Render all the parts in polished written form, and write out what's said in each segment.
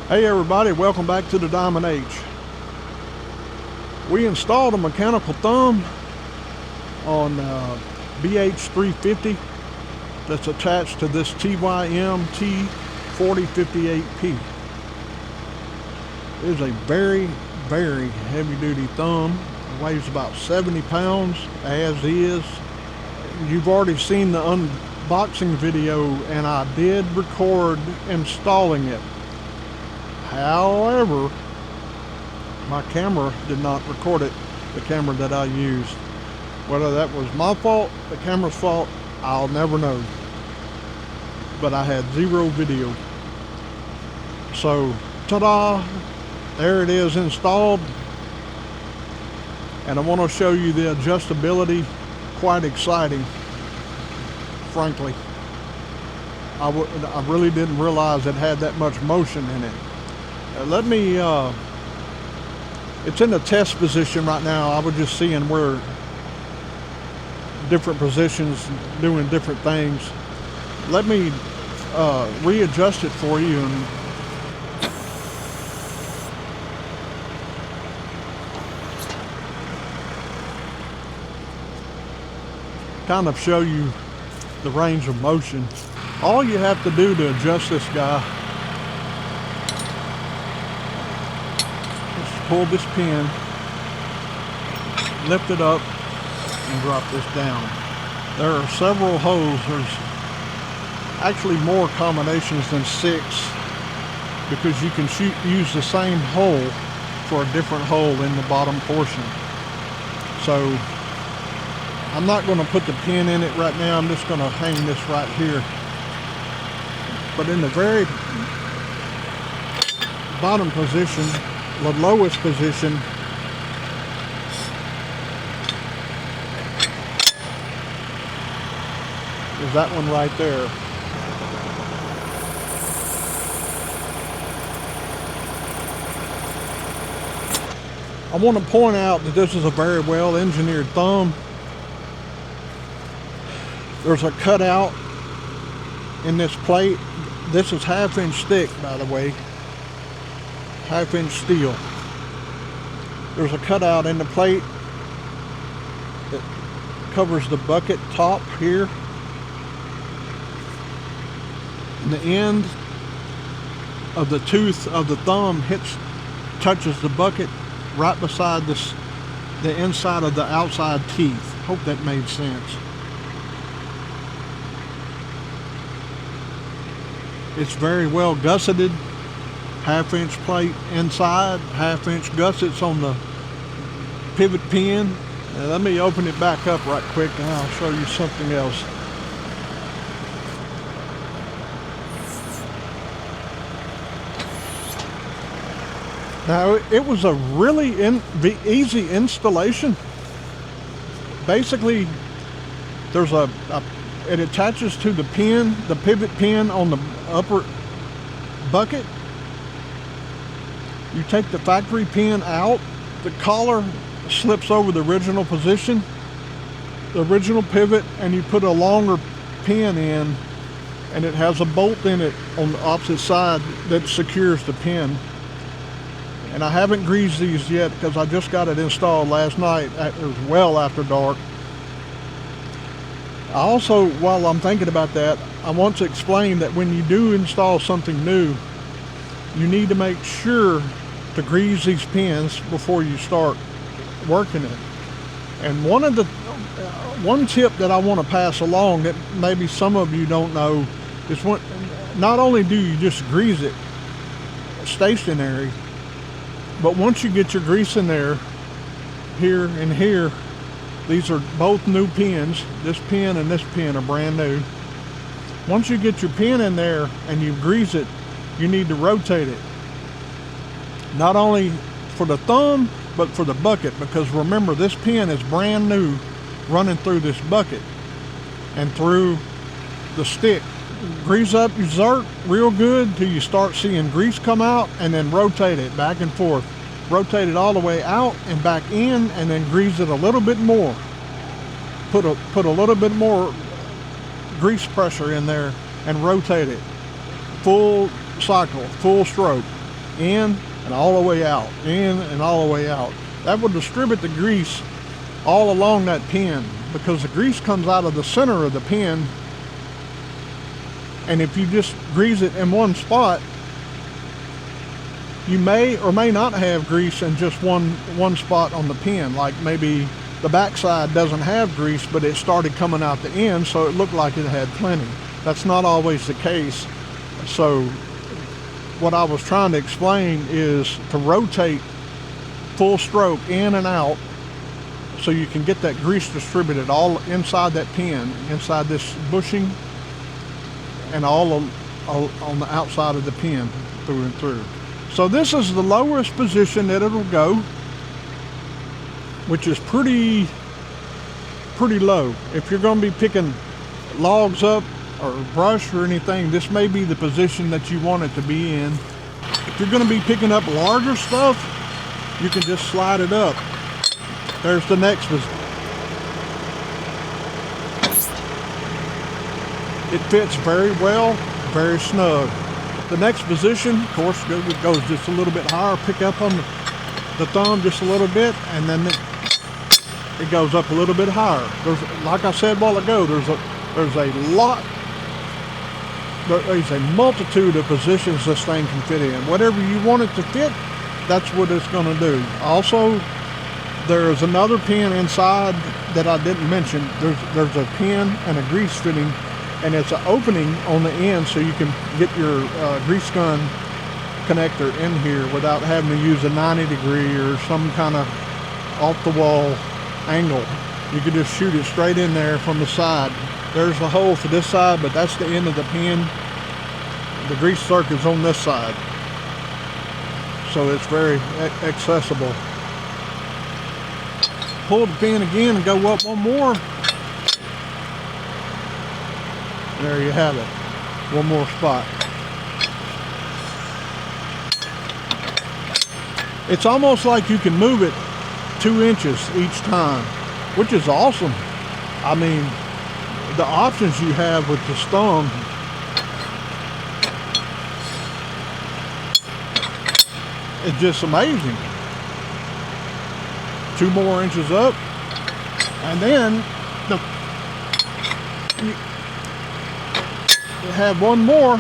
Hey everybody, welcome back to the Diamond H. We installed a mechanical thumb on BH350 that's attached to this TYM T4058P. It is a very, very heavy duty thumb. It weighs about 70 pounds as is. You've already seen the unboxing video and I did record installing it. However, my camera did not record it, the camera that I used. Whether that was my fault, the camera's fault, I'll never know. But I had zero video. So, ta-da! There it is installed. And I want to show you the adjustability. Quite exciting, frankly. I really didn't realize it had that much motion in it. It's in the test position right now. I was just seeing where different positions doing different things. Let me readjust it for you and kind of show you the range of motion. All you have to do to adjust this guy, pull this pin, lift it up, and drop this down. There are several holes. There's actually more combinations than 6 because you can use the same hole for a different hole in the bottom portion. So I'm not going to put the pin in it right now. I'm just going to hang this right here. But in the very bottom position, the lowest position, is that one right there. I want to point out that this is a very well engineered thumb. There's a cutout in this plate. This is 1/2 inch thick, by the way. 1/2 inch steel. There's a cutout in the plate that covers the bucket top here. And the end of the tooth of the thumb touches the bucket right beside the inside of the outside teeth. Hope that made sense. It's very well gusseted. 1/2 inch plate inside, 1/2 inch gussets on the pivot pin. Let me open it back up right quick and I'll show you something else. Now it was a really easy installation. Basically, there's it attaches to the pin, the pivot pin on the upper bucket. You take the factory pin out, the collar slips over the original position, the original pivot, and you put a longer pin in, and it has a bolt in it on the opposite side that secures the pin. And I haven't greased these yet because I just got it installed last night. It was well after dark. I also, while I'm thinking about that, I want to explain that when you do install something new, you need to make sure to grease these pins before you start working it. And one tip that I want to pass along that maybe some of you don't know is not only do you just grease it stationary, but once you get your grease in there, here and here, these are both new pins. This pin and this pin are brand new. Once you get your pin in there and you grease it, you need to rotate it. Not only for the thumb, but for the bucket, because remember, this pin is brand new running through this bucket and through the stick. Grease up your zert real good till you start seeing grease come out, and then rotate it back and forth. Rotate it all the way out and back in, and then grease it a little bit more. Put a little bit more grease pressure in there and rotate it. Full cycle, full stroke. in and all the way out, in and all the way out. That will distribute the grease all along that pin, because the grease comes out of the center of the pin, and if you just grease it in one spot, you may or may not have grease in just one spot on the pin. Like maybe the backside doesn't have grease, but it started coming out the end, so it looked like it had plenty. That's not always the case. So what I was trying to explain is to rotate full stroke in and out, so you can get that grease distributed all inside that pin, inside this bushing, and all on the outside of the pin through and through. So this is the lowest position that it'll go, which is pretty low. If you're going to be picking logs up or brush or anything, this may be the position that you want it to be in. If you're going to be picking up larger stuff, you can just slide it up. There's the next position. It fits very well, very snug. The next position, of course, it goes just a little bit higher. Pick up on the thumb just a little bit, and then it goes up a little bit higher. Like I said a while ago, there's a multitude of positions this thing can fit in. Whatever you want it to fit, that's what it's going to do. Also, there's another pin inside that I didn't mention. There's a pin and a grease fitting, and it's an opening on the end, so you can get your grease gun connector in here without having to use a 90-degree or some kind of off-the-wall angle. You can just shoot it straight in there from the side. There's the hole for this side, but that's the end of the pin. The grease circuit's on this side, so it's very accessible. Pull the pin again and go up one more. There you have it. One more spot. It's almost like you can move it 2 inches each time, which is awesome. I mean, the options you have with this thumb, it's just amazing. 2 more inches up, and then you have one more.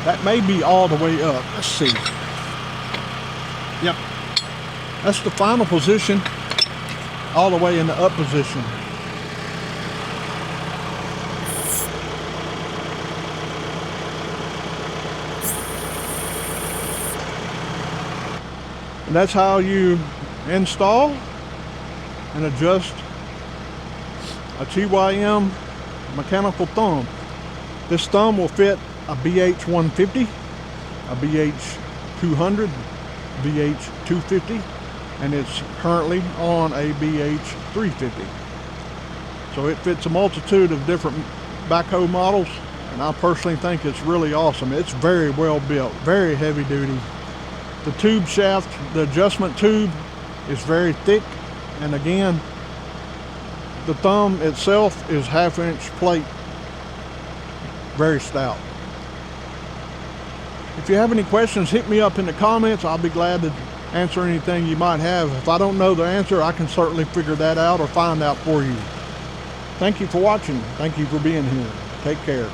That may be all the way up. Let's see. Yep, that's the final position, all the way in the up position. And that's how you install and adjust a TYM mechanical thumb. This thumb will fit a BH150, a BH200, BH250, and it's currently on a BH350. So it fits a multitude of different backhoe models, and I personally think it's really awesome. It's very well built, very heavy duty. The tube shaft, the adjustment tube, is very thick, and again, the thumb itself is 1/2-inch plate, very stout. If you have any questions, hit me up in the comments. I'll be glad to answer anything you might have. If I don't know the answer, I can certainly figure that out or find out for you. Thank you for watching. Thank you for being here. Take care.